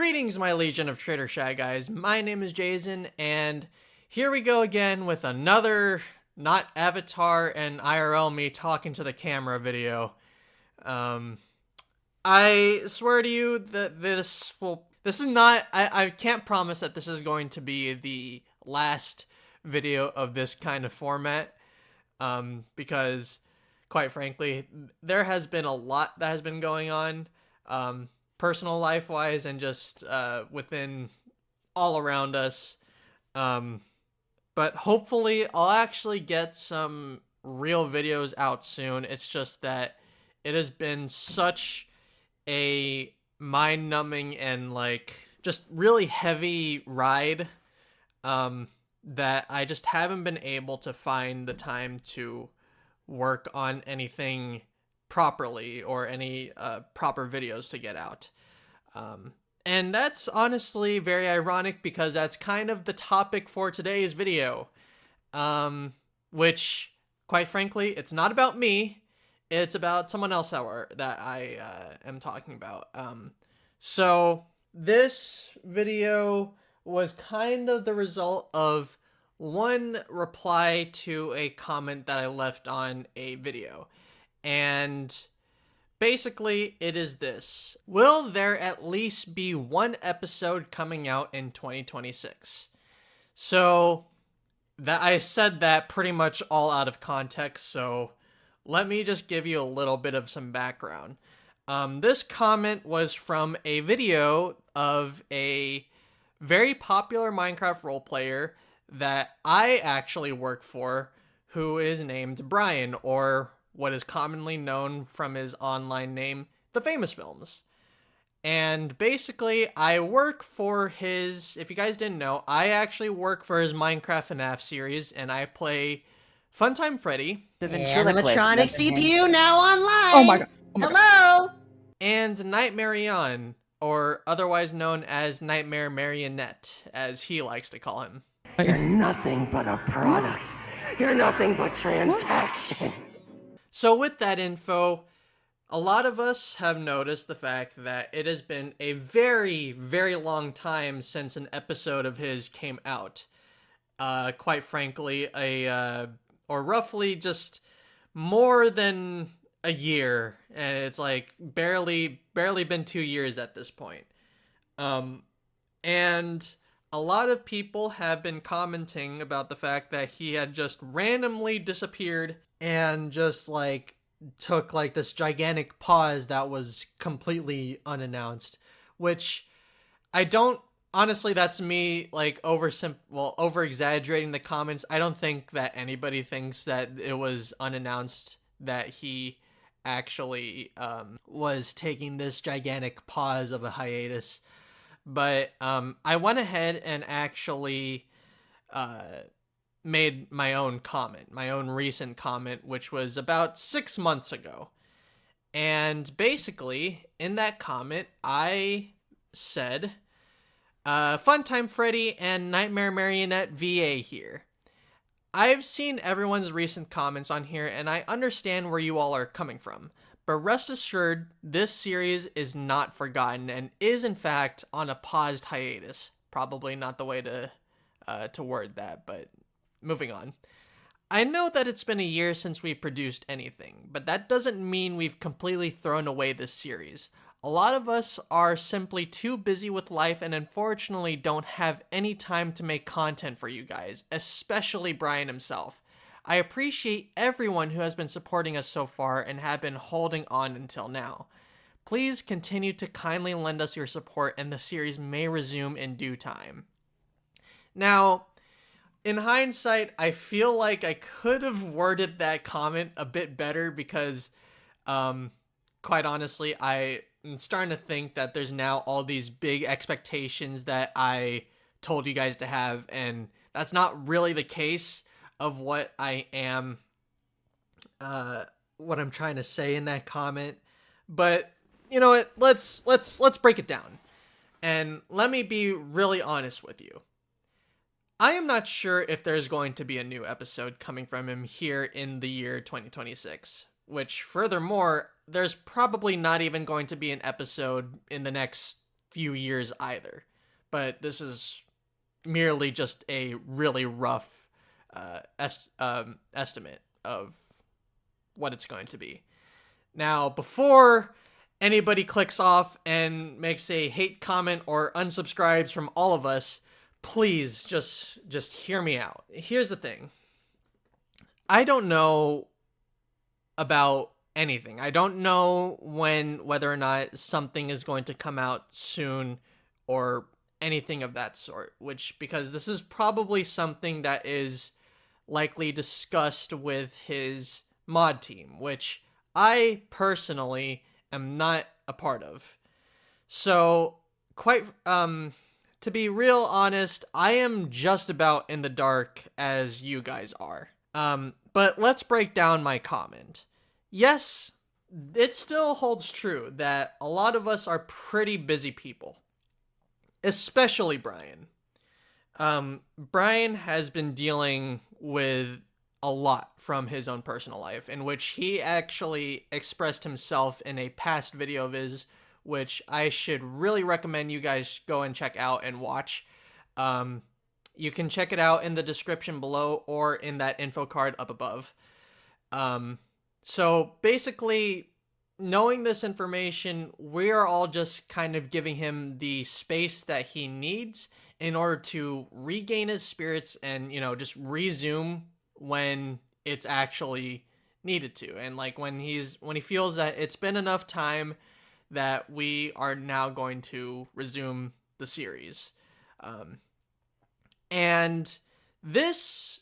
Greetings, my legion of Trader Shy guys. My name is Jason, and here we go again with another not Avatar and IRL me talking to the camera video. I swear to you that this is not, I can't promise that this is going to be the last video of this kind of format, because quite frankly, there has been a lot that has been going on, personal life wise and just within all around us. But hopefully I'll actually get some real videos out soon. It's just that it has been such a mind-numbing and like just really heavy ride that I just haven't been able to find the time to work on anything properly or any proper videos to get out. And that's honestly very ironic because that's kind of the topic for today's video. Which, quite frankly, it's not about me. It's about someone else that I am talking about. So this video was kind of the result of one reply to a comment that I left on a video. And basically, it is this. Will there at least be one episode coming out in 2026? So, that I said that pretty much all out of context, so let me just give you a little bit of some background. This comment was from a video of a very popular Minecraft role player that I actually work for, who is named Brian, or what is commonly known from his online name, TheFamousFilms. And basically, I work for his, if you guys didn't know, I actually work for his Minecraft FNaF series, and I play Funtime Freddy. Animatronic CPU now online! Oh my god. Hello! And Nightmare On, or otherwise known as Nightmare Marionette, as he likes to call him. You're nothing but a product. You're nothing but transaction. So with that info, a lot of us have noticed the fact that it has been a very, very long time since an episode of his came out. Quite frankly, or roughly just more than a year, and it's like barely been 2 years at this point. And a lot of people have been commenting about the fact that he had just randomly disappeared and just like took like this gigantic pause that was completely unannounced, which I don't, honestly, that's me like over exaggerating the comments. I don't think that anybody thinks that it was unannounced that he actually was taking this gigantic pause of a hiatus. But I went ahead and actually made my own comment, my own recent comment, which was about 6 months ago. And basically, in that comment, I said, Funtime Freddy and Nightmare Marionette VA here. I've seen everyone's recent comments on here, and I understand where you all are coming from. But rest assured, this series is not forgotten and is in fact on a paused hiatus. Probably not the way to word that, but moving on. I know that it's been a year since we produced anything, but that doesn't mean we've completely thrown away this series. A lot of us are simply too busy with life and unfortunately don't have any time to make content for you guys, especially Brian himself. I appreciate everyone who has been supporting us so far and have been holding on until now. Please continue to kindly lend us your support and the series may resume in due time. Now, in hindsight, I feel like I could have worded that comment a bit better because, quite honestly, I'm starting to think that there's now all these big expectations that I told you guys to have, and that's not really the case of what I am, what I'm trying to say in that comment. But you know what? Let's break it down, and let me be really honest with you. I am not sure if there's going to be a new episode coming from him here in the year 2026, which furthermore, there's probably not even going to be an episode in the next few years either. But this is merely just a really rough estimate of what it's going to be. Now, before anybody clicks off and makes a hate comment or unsubscribes from all of us, please just hear me out. Here's the thing. I don't know about anything. I don't know whether or not something is going to come out soon or anything of that sort, because this is probably something that is likely discussed with his mod team, which I personally am not a part of. So, to be real honest, I am just about in the dark as you guys are. But let's break down my comment. Yes, it still holds true that a lot of us are pretty busy people. Especially Brian. Brian has been dealing with a lot from his own personal life, in which he actually expressed himself in a past video of his, which I should really recommend you guys go and check out and watch. You can check it out in the description below or in that info card up above. So basically, knowing this information, we are all just kind of giving him the space that he needs in order to regain his spirits and, just resume when it's actually needed to. And like when he feels that it's been enough time, that we are now going to resume the series. And this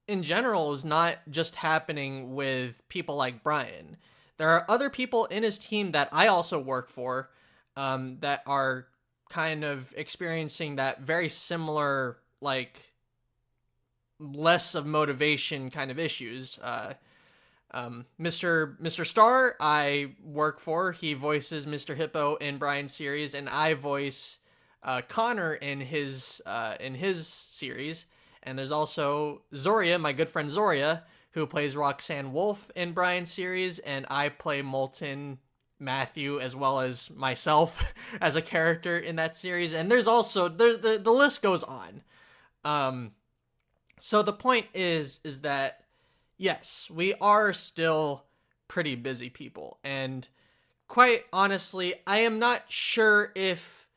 in general is not just happening with people like Brian. There are other people in his team that I also work for, that are kind of experiencing that very similar, like, less of motivation kind of issues. Mr. Star, I work for. He voices Mr. Hippo in Brian's series, and I voice Connor in his series. And there's also Zoria, my good friend Zoria, who plays Roxanne Wolf in Brian's series, and I play Molten Matthew as well as myself as a character in that series. And there's also the list goes on. So the point is that yes, we are still pretty busy people, and quite honestly, I am not sure if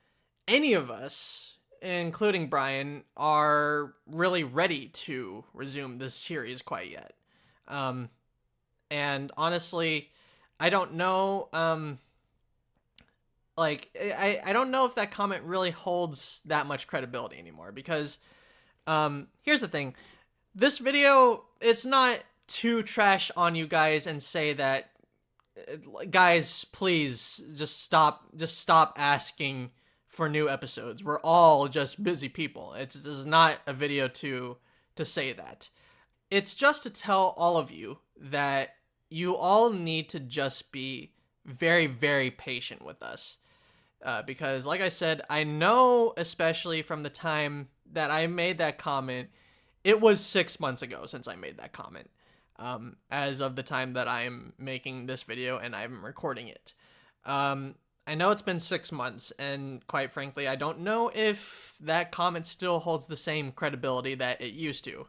any of us, including Brian, are really ready to resume this series quite yet. And honestly, I don't know, I don't know if that comment really holds that much credibility anymore, because, here's the thing. This video, it's not to trash on you guys and say that, guys, please just stop asking for new episodes. We're all just busy people. This is not a video to say that. It's just to tell all of you that you all need to just be very, very patient with us. Because, like I said, I know, especially from the time that I made that comment, it was 6 months ago since I made that comment. As of the time that I am making this video and I'm recording it. I know it's been 6 months, and quite frankly, I don't know if that comment still holds the same credibility that it used to.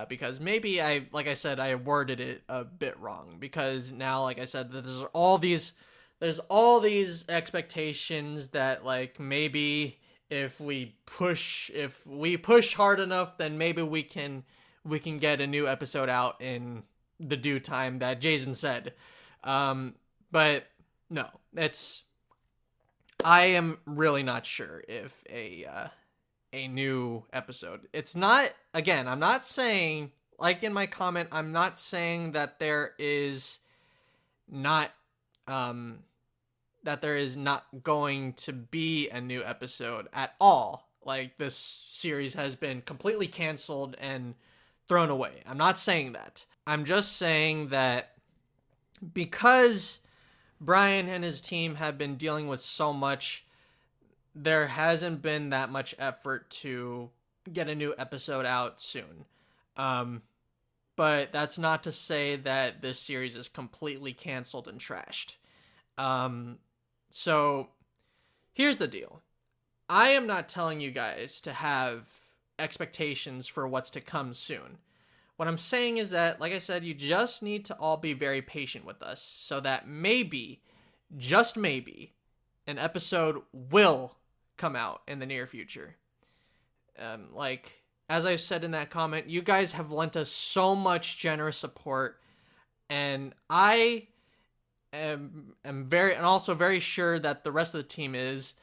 Because maybe like I said, I worded it a bit wrong. Because now, like I said, there's all these expectations that, like, maybe if we push hard enough, then maybe we can get a new episode out in the due time that Jason said. But no, I am really not sure if a new episode. It's not, again, I'm not saying, like in my comment, I'm not saying that there is not going to be a new episode at all. Like, this series has been completely canceled and thrown away. I'm not saying that. I'm just saying that because Brian and his team have been dealing with so much, there hasn't been that much effort to get a new episode out soon. But that's not to say that this series is completely canceled and trashed. So here's the deal. I am not telling you guys to have expectations for what's to come soon. What I'm saying is that, like I said, you just need to all be very patient with us so that maybe, just maybe, an episode will come out in the near future. Like, as I said in that comment, you guys have lent us so much generous support, and I am very, and also very sure that the rest of the team is.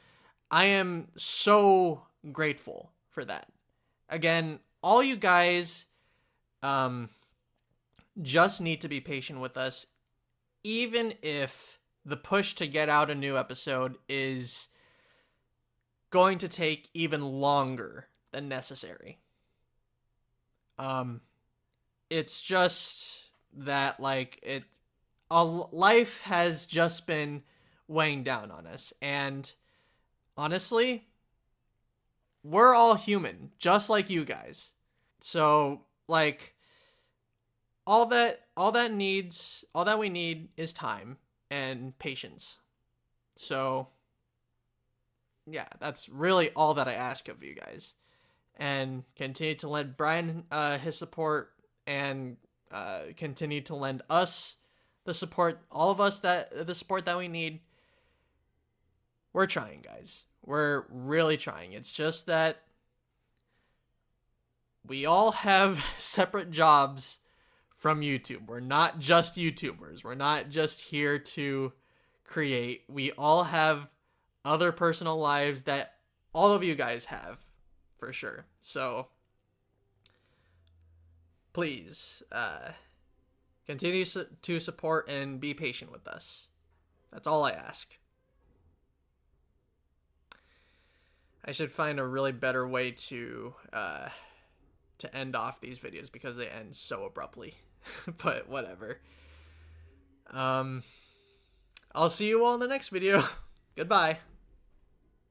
I am so grateful for that. Again, all you guys just need to be patient with us, even if the push to get out a new episode is going to take even longer than necessary. It's just that, like, life has just been weighing down on us, and honestly, we're all human, just like you guys. So, like, all that we need is time and patience. So, yeah, that's really all that I ask of you guys. And continue to lend Brian his support, and continue to lend us the support, all of us, the support that we need. We're trying, guys. We're really trying. It's just that we all have separate jobs from YouTube. We're not just YouTubers. We're not just here to create. We all have other personal lives that all of you guys have, for sure. So please continue to support and be patient with us. That's all I ask. I should find a really better way to end off these videos because they end so abruptly. But whatever. I'll see you all in the next video. Goodbye.